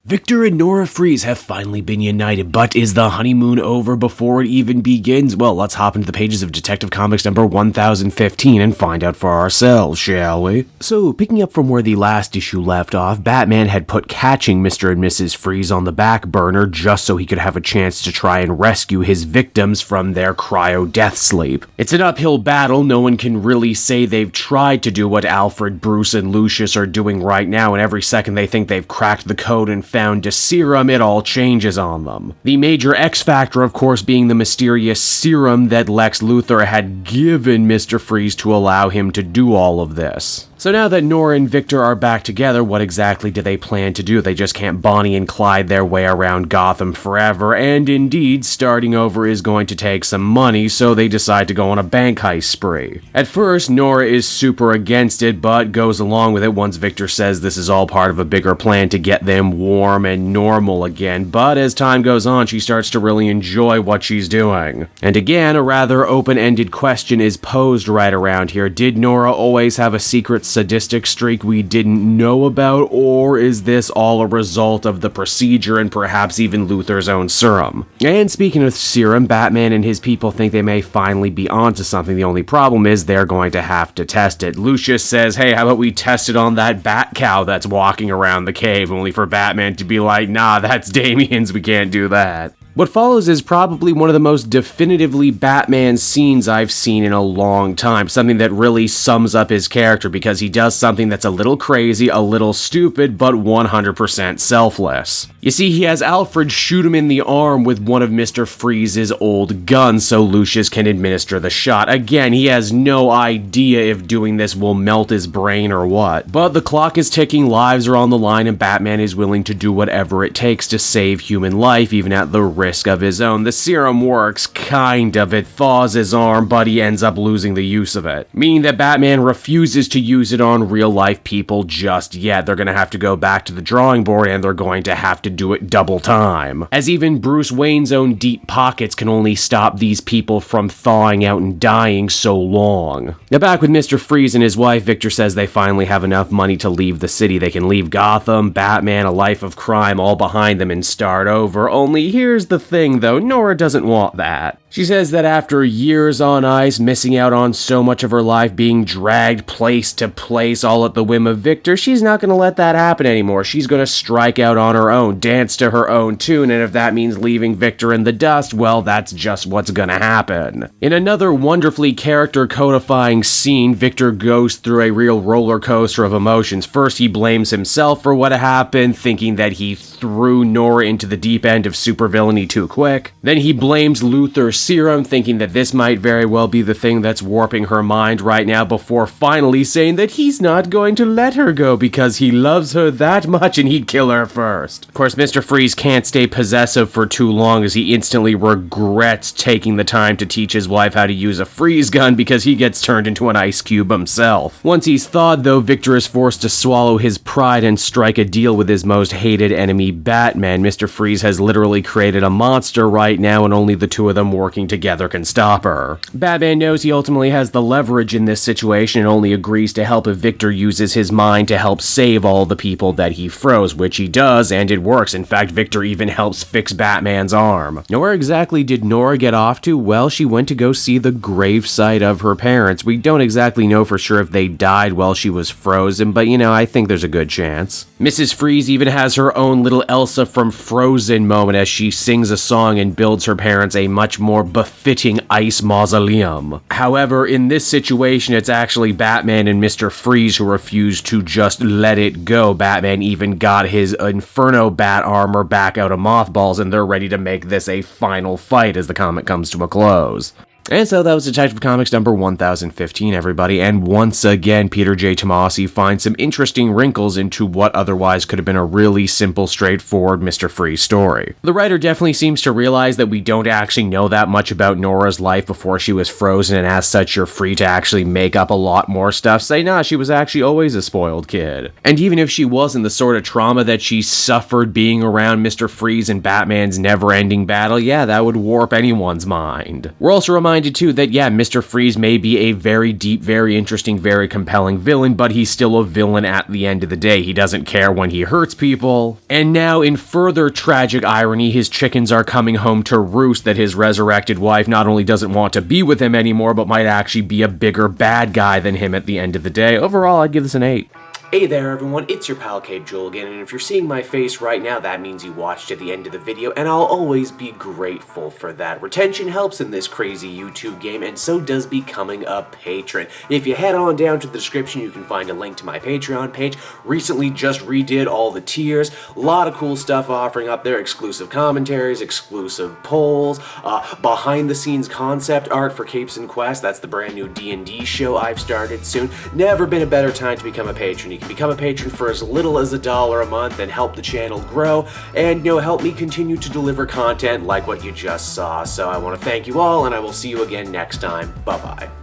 Victor and Nora Fries have finally been united, but is the honeymoon over before it even begins? Well, let's hop into the pages of Detective Comics number 1015 and find out for ourselves, shall we? So, picking up from where the last issue left off, Batman had put catching Mr. and Mrs. Fries on the back burner just so he could have a chance to try and rescue his victims from their cryo-death sleep. It's an uphill battle. No one can really say they've tried to do what Alfred, Bruce, and Lucius are doing right now, and every second they think they've cracked the code and found a serum, it all changes on them. The major X factor, of course, being the mysterious serum that Lex Luthor had given Mr. Freeze to allow him to do all of this. So now that Nora and Victor are back together, what exactly do they plan to do? They just can't Bonnie and Clyde their way around Gotham forever, and indeed, starting over is going to take some money, so they decide to go on a bank heist spree. At first, Nora is super against it, but goes along with it once Victor says this is all part of a bigger plan to get them warm and normal again, but as time goes on, she starts to really enjoy what she's doing. And again, a rather open-ended question is posed right around here. Did Nora always have a secret sadistic streak we didn't know about, or is this all a result of the procedure and perhaps even Luthor's own serum? And speaking of serum, Batman and his people think they may finally be onto something. The only problem is they're going to have to test it. Lucius says, hey, how about we test it on that bat cow that's walking around the cave, only for Batman to be like, nah, that's Damien's, we can't do that. What follows is probably one of the most definitively Batman scenes I've seen in a long time, something that really sums up his character because he does something that's a little crazy, a little stupid, but 100% selfless. You see, he has Alfred shoot him in the arm with one of Mr. Freeze's old guns so Lucius can administer the shot. Again, he has no idea if doing this will melt his brain or what. But the clock is ticking, lives are on the line, and Batman is willing to do whatever it takes to save human life, even at the risk of his own. The serum works, kind of. It thaws his arm, but he ends up losing the use of it, meaning that Batman refuses to use it on real-life people just yet. They're gonna have to go back to the drawing board, and they're going to have to do it double time, as even Bruce Wayne's own deep pockets can only stop these people from thawing out and dying so long. Now back with Mr. Freeze and his wife, Victor says they finally have enough money to leave the city. They can leave Gotham, Batman, a life of crime all behind them and start over. Only here's the thing though, Nora doesn't want that. She says that after years on ice, missing out on so much of her life, being dragged place to place all at the whim of Victor, she's not going to let that happen anymore. She's going to strike out on her own, dance to her own tune, and if that means leaving Victor in the dust, well, that's just what's going to happen. In another wonderfully character-codifying scene, Victor goes through a real roller coaster of emotions. First, he blames himself for what happened, thinking that he threw Nora into the deep end of supervillainy too quick. Then he blames Luthor's serum, thinking that this might very well be the thing that's warping her mind right now, before finally saying that he's not going to let her go because he loves her that much and he'd kill her first. Of course, Mr. Freeze can't stay possessive for too long, as he instantly regrets taking the time to teach his wife how to use a freeze gun because he gets turned into an ice cube himself. Once he's thawed though, Victor is forced to swallow his pride and strike a deal with his most hated enemy, Batman. Mr. Freeze has literally created a monster right now, and only the two of them working together can stop her. Batman knows he ultimately has the leverage in this situation and only agrees to help if Victor uses his mind to help save all the people that he froze, which he does, and it works. In fact, Victor even helps fix Batman's arm. Now, where exactly did Nora get off to? Well, she went to go see the gravesite of her parents. We don't exactly know for sure if they died while she was frozen, but I think there's a good chance. Mrs. Freeze even has her own little Elsa from Frozen moment as she sings a song and builds her parents a much more befitting ice mausoleum. However, in this situation, it's actually Batman and Mr. Freeze who refuse to just let it go. Batman even got his Inferno bat armor back out of mothballs, and they're ready to make this a final fight as the comic comes to a close. And so that was Detective Comics number 1015, everybody, and once again, Peter J. Tomasi finds some interesting wrinkles into what otherwise could have been a really simple, straightforward Mr. Freeze story. The writer definitely seems to realize that we don't actually know that much about Nora's life before she was frozen, and as such, you're free to actually make up a lot more stuff. Say, nah, she was actually always a spoiled kid. And even if she wasn't, the sort of trauma that she suffered being around Mr. Freeze and Batman's never-ending battle, yeah, that would warp anyone's mind. We're also reminded reminded too that, yeah, Mr. Freeze may be a very deep, very interesting, very compelling villain, but he's still a villain at the end of the day. He doesn't care when he hurts people. And now, in further tragic irony, his chickens are coming home to roost that his resurrected wife not only doesn't want to be with him anymore, but might actually be a bigger bad guy than him at the end of the day. Overall, I'd give this an 8. Hey there everyone, it's your pal Cape Joel again, and if you're seeing my face right now, that means you watched to the end of the video, and I'll always be grateful for that. Retention helps in this crazy YouTube game, and so does becoming a patron. If you head on down to the description, you can find a link to my Patreon page. Recently just redid all the tiers, a lot of cool stuff offering up there, exclusive commentaries, exclusive polls, behind the scenes concept art for Capes and Quest. That's the brand new D&D show I've started soon. Never been a better time to become a patron. You can become a patron for as little as $1 a month and help the channel grow and, help me continue to deliver content like what you just saw. So I want to thank you all, and I will see you again next time. Bye-bye.